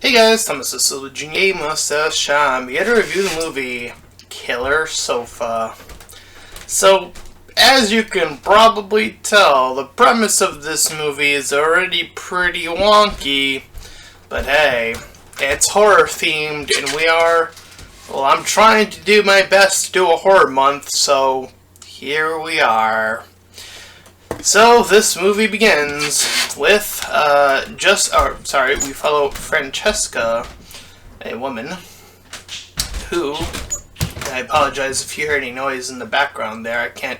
Hey guys, Thomas this is Junior Mustached. I'm here to review the movie Killer Sofa. So, as you can probably tell, the premise of this movie is already pretty wonky. But hey, it's horror themed and I'm trying to do my best to do a horror month, so here we are. So this movie begins with we follow Francesca, a woman who, I apologize if you hear any noise in the background there. I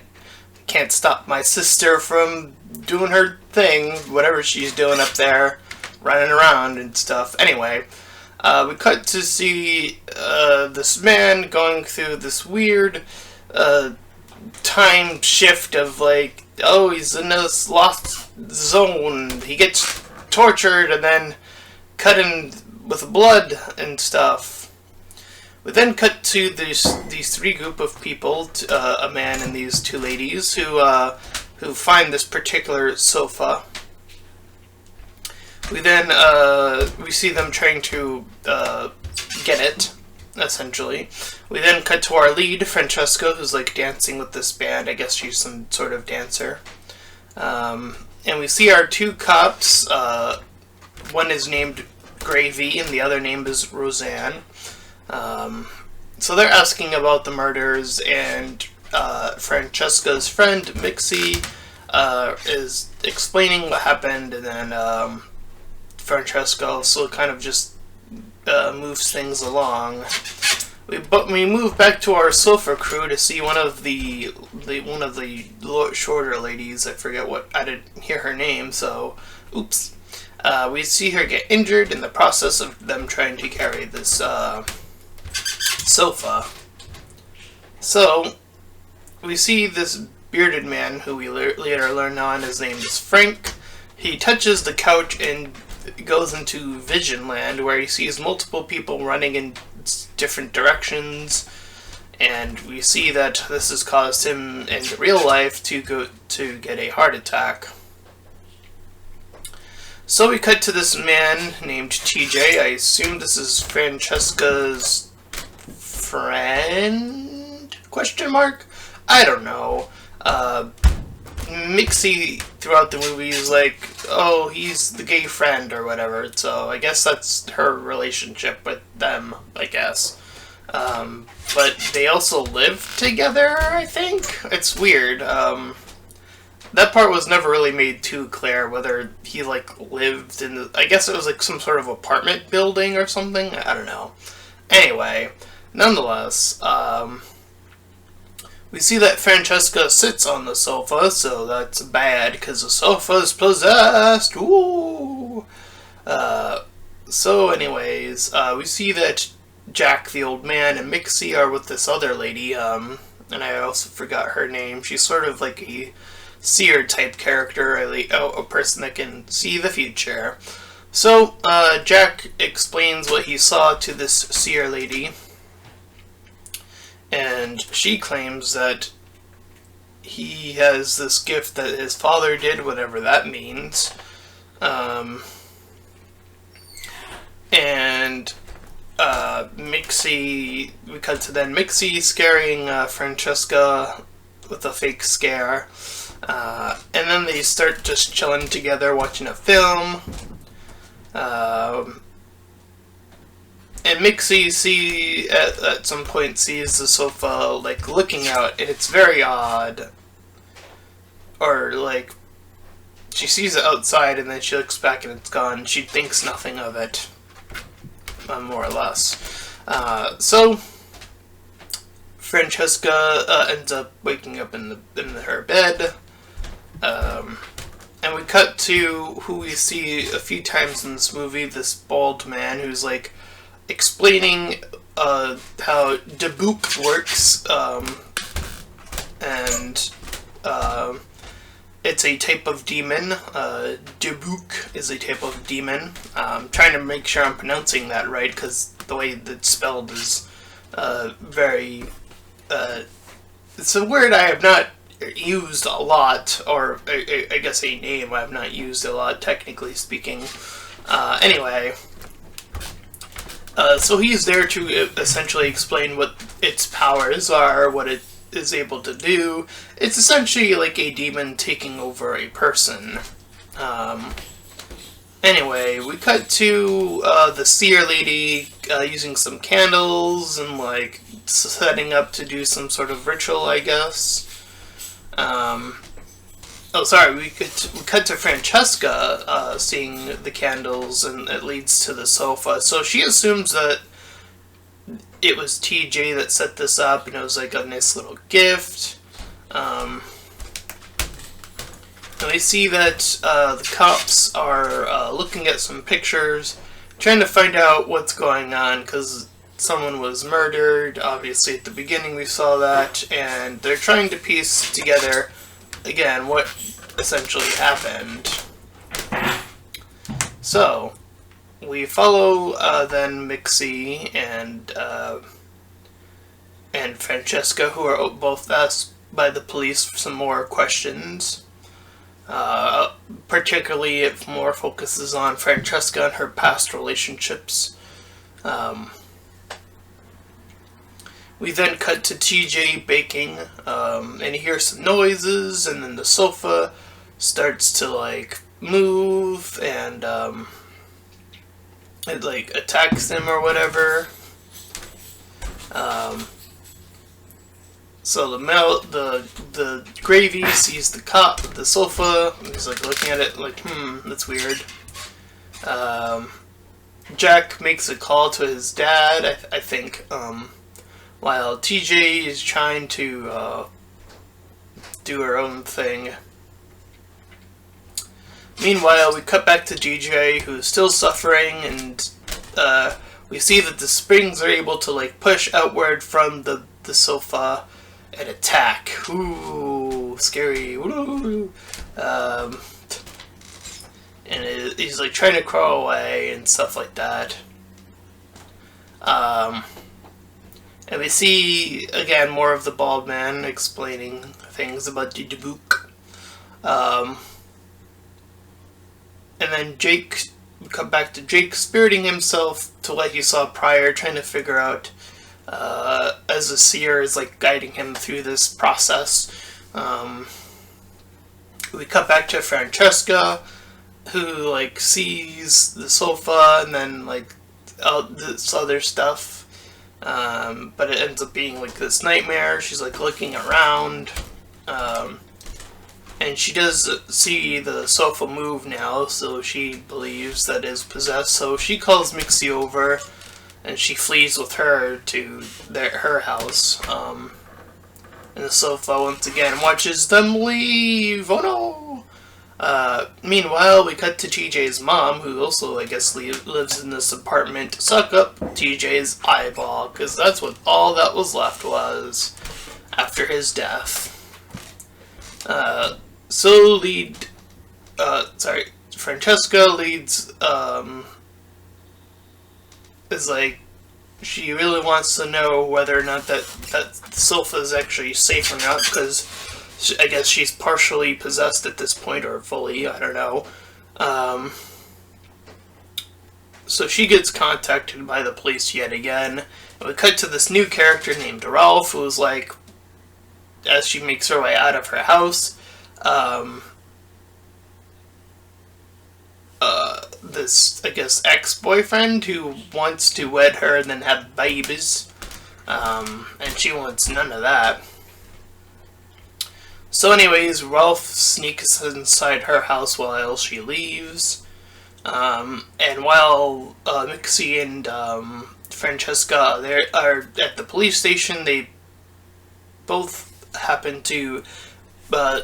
can't stop my sister from doing her thing, whatever she's doing up there, running around and stuff. Anyway, we cut to see this man going through this weird time shift of he's in this lost zone. He gets tortured and then cut in with blood and stuff. We then cut to these three group of people, a man and these two ladies who find this particular sofa. We then we see them trying to get it, essentially. We then cut to our lead, Francesca, who's dancing with this band. I guess she's some sort of dancer. And we see our two cops. One is named Gravy and the other name is Roseanne. So they're asking about the murders, and Francesca's friend Mixie is explaining what happened, and then Francesca also kind of just moves things along. We move back to our sofa crew to see one of the shorter ladies. I forget I didn't hear her name, so oops. We see her get injured in the process of them trying to carry this sofa. So we see this bearded man who we later learn on his name is Frank. He touches the couch and goes into vision land, where he sees multiple people running in different directions, and we see that this has caused him in real life to get a heart attack. So we cut to this man named TJ. I assume this is Francesca's friend? Question mark? I don't know. Mixie throughout the movie is oh, he's the gay friend or whatever, so I guess that's her relationship with them, I guess. But they also live together, I think? It's weird. That part was never really made too clear, whether he lived in I guess it was some sort of apartment building or something? I don't know. Anyway, nonetheless, we see that Francesca sits on the sofa, so that's bad, because the sofa's possessed! Ooh! So anyways, we see that Jack, the old man, and Mixie are with this other lady, and I also forgot her name. She's sort of like a seer-type character, a person that can see the future. So, Jack explains what he saw to this seer lady, and she claims that he has this gift that his father did, whatever that means. Mixie, we cut to then Mixie scaring Francesca with a fake scare. And then they start just chilling together, watching a film. And Mixie at some point sees the sofa looking out, and it's very odd. Or she sees it outside and then she looks back and it's gone. She thinks nothing of it, more or less. So Francesca ends up waking up in her bed. And we cut to who we see a few times in this movie, this bald man who's explaining how Dabuk works, and it's a type of demon. Dabuk is a type of demon. I'm trying to make sure I'm pronouncing that right, because the way it's spelled is very... it's a word I have not used a lot, or I guess a name I have not used a lot, technically speaking. Anyway, So he's there to essentially explain what its powers are, what it is able to do. It's essentially like a demon taking over a person. Anyway, we cut to the seer lady using some candles and like setting up to do some sort of ritual, I guess. Oh, sorry, we cut to Francesca seeing the candles, and it leads to the sofa. So she assumes that it was TJ that set this up, and it was like a nice little gift. And we see that the cops are looking at some pictures, trying to find out what's going on, because someone was murdered. Obviously, at the beginning we saw that, and they're trying to piece together again what essentially happened. So we follow then Mixie and Francesca, who are both asked by the police for some more questions. Particularly, it more focuses on Francesca and her past relationships. We then cut to TJ baking, and he hears some noises, and then the sofa starts to like move, and it like attacks him or whatever. So the gravy sees the sofa, and he's like looking at it like, that's weird. Jack makes a call to his dad, I think, while TJ is trying to do her own thing. Meanwhile, we cut back to DJ, who's still suffering, and we see that the springs are able to like push outward from the sofa and attack. Ooh, scary. Ooh. And he's like trying to crawl away and stuff like that. And we see again more of the bald man explaining things about the book. And then we come back to Jake spiriting himself to what he saw prior, trying to figure out, as the seer is like guiding him through this process. We cut back to Francesca, who like sees the sofa and then like this other stuff, but it ends up being like this nightmare. She's like looking around, and she does see the sofa move now, so she believes that it is possessed. So she calls Mixie over, and she flees with her to her house. And the sofa once again watches them leave. Oh no! Meanwhile, we cut to TJ's mom, who also, I guess, lives in this apartment, to suck up TJ's eyeball, because that's what all that was left was after his death. Francesca leads, is like, she really wants to know whether or not that sofa is actually safe or not, because I guess she's partially possessed at this point, or fully, I don't know. So she gets contacted by the police yet again, and we cut to this new character named Ralph, who's like, as she makes her way out of her house, this, I guess, ex-boyfriend who wants to wed her and then have babies, and she wants none of that. So anyways, Ralph sneaks inside her house while she leaves, and while Mixie and Francesca are at the police station, they both happen to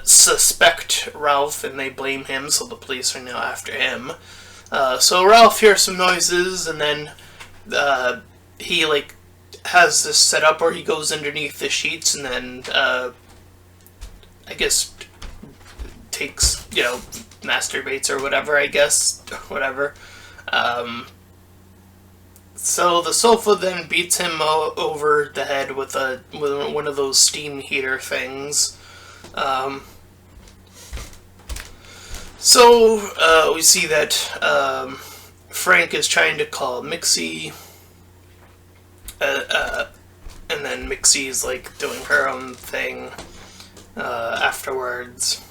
suspect Ralph, and they blame him, so the police are now after him. So Ralph hears some noises, and then he like has this set up where he goes underneath the sheets, and then I guess takes, masturbates or whatever, I guess, whatever. So the sofa then beats him over the head with one of those steam heater things. So we see that Frank is trying to call Mixie, and then Mixie's like doing her own thing afterwards.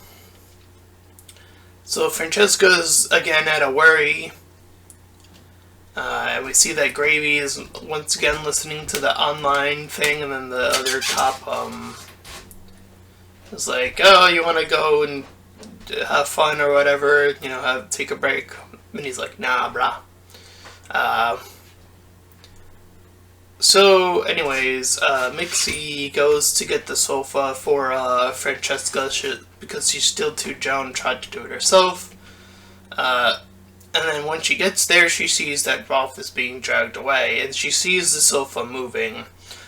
So Francesca's again at a worry. And we see that Gravy is once again listening to the online thing, and then the other cop is like, "Oh, you want to go and have fun or whatever? You know, take a break." And he's like, "Nah, brah." So, anyways, Mixie goes to get the sofa for Francesca because she's still too downtrodden to do it herself. And then when she gets there, she sees that Rolf is being dragged away, and she sees the sofa moving.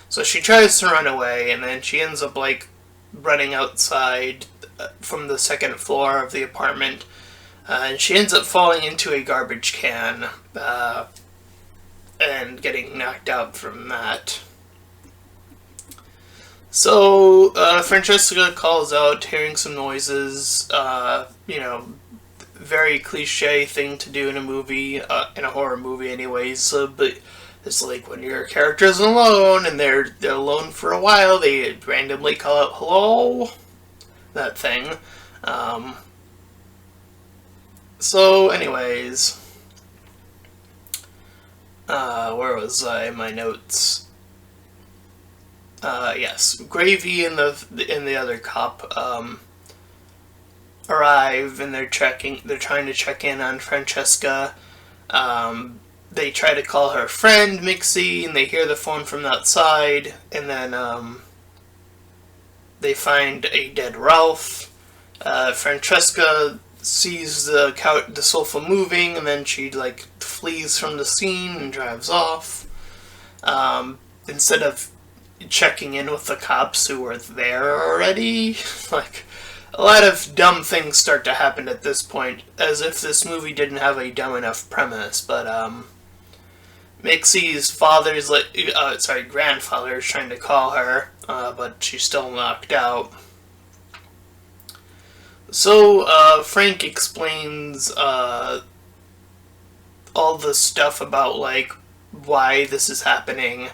So she tries to run away, and then she ends up, like, running outside from the second floor of the apartment, and she ends up falling into a garbage can, and getting knocked out from that. So, Francesca calls out, hearing some noises, you know, very cliche thing to do in a movie, in a horror movie anyways, but it's like when your character's alone and they're alone for a while, they randomly call out hello, that thing. So anyways, where was I in my notes? Yes, Gravy and the other cop, arrive, and they're trying to check in on Francesca. They try to call her friend Mixie, and they hear the phone from outside, and then they find a dead Ralph. Francesca sees the sofa moving, and then she like flees from the scene and drives off. Instead of checking in with the cops who were there already, like, a lot of dumb things start to happen at this point, as if this movie didn't have a dumb enough premise, but, Mixie's grandfather is trying to call her, but she's still knocked out. So, Frank explains, all the stuff about, like, why this is happening,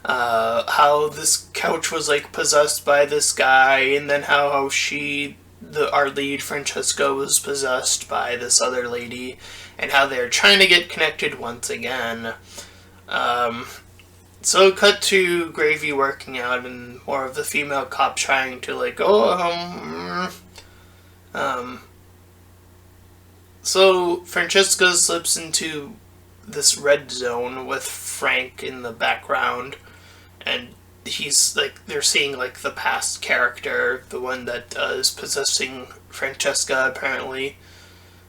how this couch was, like, possessed by this guy, and then how our lead, Francesca, was possessed by this other lady, and how they're trying to get connected once again. So cut to Gravy working out, and more of the female cop trying to, like, so Francesca slips into this red zone with Frank in the background, and he's like, they're seeing like the past character, the one that is possessing Francesca apparently.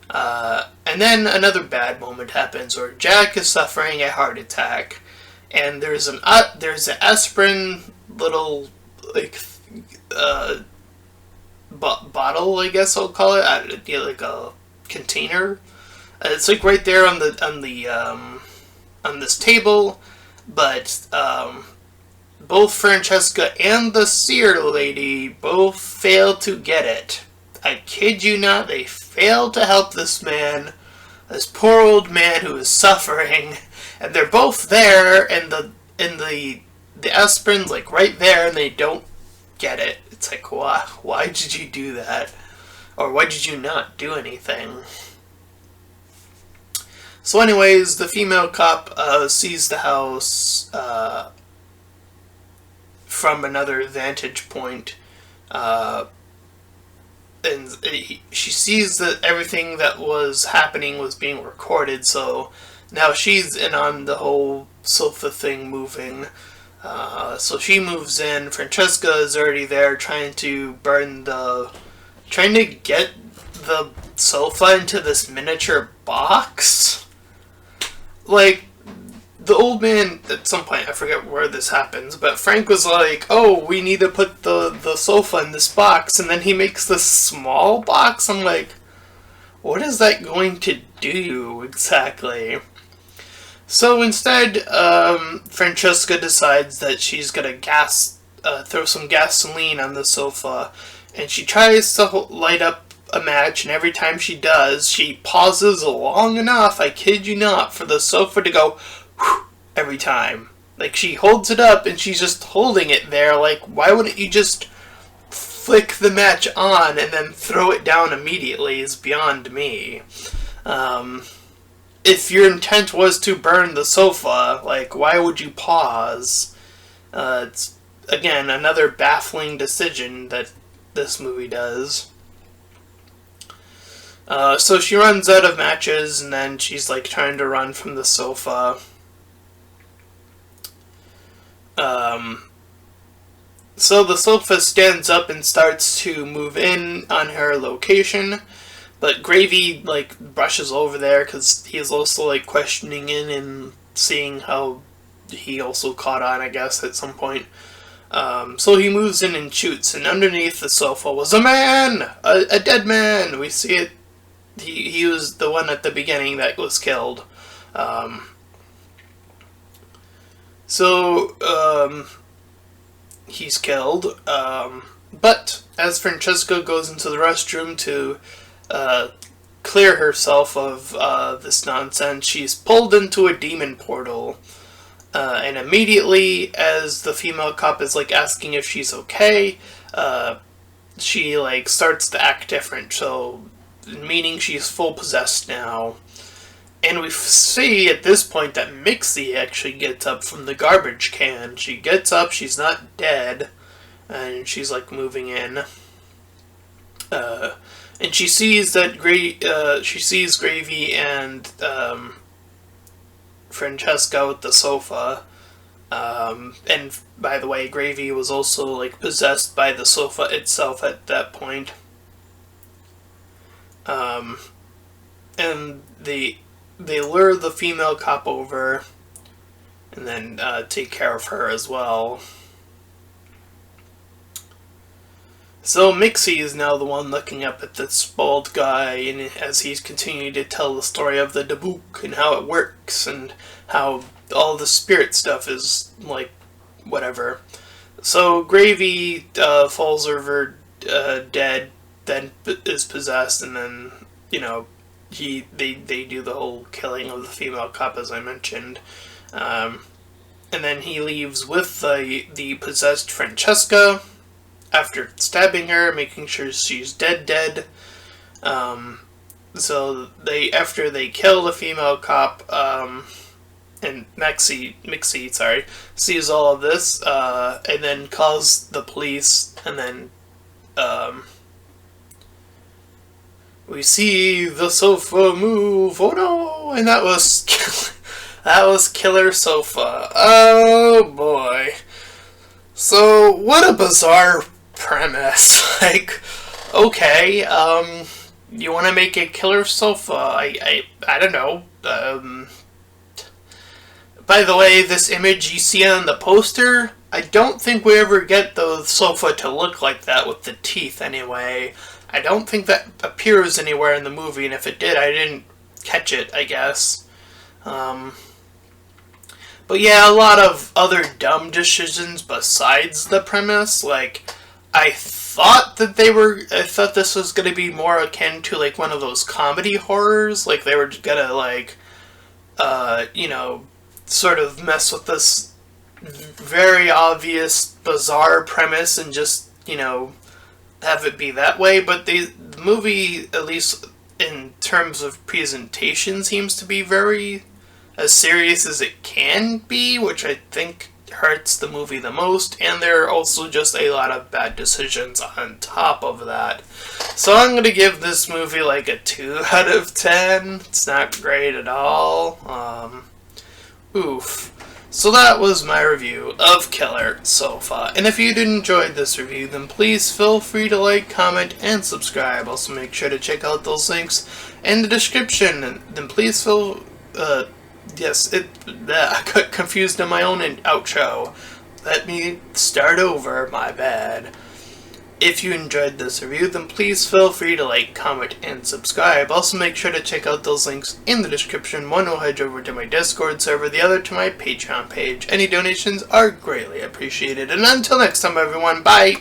And then another bad moment happens where Jack is suffering a heart attack, and there's an aspirin little like bottle, I guess I'll call it, like a container. It's like right there on this table, but both Francesca and the seer lady both fail to get it. I kid you not, they fail to help this man, this poor old man who is suffering, and they're both there, and the aspirin's like right there, and they don't get it. It's like, why did you do that? Or why did you not do anything? So anyways, the female cop sees the house from another vantage point, and she sees that everything that was happening was being recorded, so now she's in on the whole sofa thing moving. So she moves in. Francesca is already there trying to get the sofa into this miniature box. Like, the old man, at some point, I forget where this happens, but Frank was like, oh, we need to put the sofa in this box, and then he makes this small box. I'm like, what is that going to do exactly? So instead, Francesca decides that she's gonna throw some gasoline on the sofa, and she tries to light up a match, and every time she does, she pauses long enough, I kid you not, for the sofa to go whew, every time. Like, she holds it up and she's just holding it there. Like, why wouldn't you just flick the match on and then throw it down immediately is beyond me. If your intent was to burn the sofa, like, why would you pause? It's, again, another baffling decision that this movie does. So she runs out of matches, and then she's, like, trying to run from the sofa. So the sofa stands up and starts to move in on her location, but Gravy, like, brushes over there because he's also, like, questioning in and seeing how he also caught on, I guess, at some point. So he moves in and shoots, and underneath the sofa was a man! A dead man! We see it. He was the one at the beginning that was killed. He's killed, but as Francesca goes into the restroom to clear herself of this nonsense, she's pulled into a demon portal, and immediately, as the female cop is, like, asking if she's okay, she, like, starts to act different, so, meaning she's full possessed now. And we see at this point that Mixie actually gets up from the garbage can. She gets up, she's not dead, and she's, like, moving in. And she sees that she sees Gravy and Francesca with the sofa. And by the way, Gravy was also, like, possessed by the sofa itself at that point. And they lure the female cop over and then take care of her as well. So Mixie is now the one looking up at this bald guy, and as he's continuing to tell the story of the Dabook and how it works and how all the spirit stuff is, like, whatever. So Gravy falls over dead, then is possessed, and then, you know, they do the whole killing of the female cop, as I mentioned. And then he leaves with the possessed Francesca after stabbing her, making sure she's dead. So after they kill the female cop, and Mixie, sees all of this, and then calls the police, and then, we see the sofa move. Oh no! And that was Killer Sofa. Oh boy. So what a bizarre premise. Like, okay, you want to make a Killer Sofa? I don't know. By the way, this image you see on the poster, I don't think we ever get the sofa to look like that with the teeth anyway. I don't think that appears anywhere in the movie, and if it did, I didn't catch it, I guess. But yeah, a lot of other dumb decisions besides the premise. Like, I thought this was gonna be more akin to, like, one of those comedy horrors. Like, they were gonna, like, you know, sort of mess with this very obvious, bizarre premise and just, you know, have it be that way, but the movie, at least in terms of presentation, seems to be very as serious as it can be, which I think hurts the movie the most, and there are also just a lot of bad decisions on top of that. So I'm gonna give this movie like a 2 out of 10. It's not great at all. Oof. So that was my review of Killer Sofa. And if you did enjoy this review, then please feel free to like, comment, and subscribe. Also make sure to check out those links in the description. And then please feel, I got confused in my own outro. Let me start over, my bad. If you enjoyed this review, then please feel free to like, comment, and subscribe. Also make sure to check out those links in the description. One will head over to my Discord server, the other to my Patreon page. Any donations are greatly appreciated. And until next time, everyone, bye!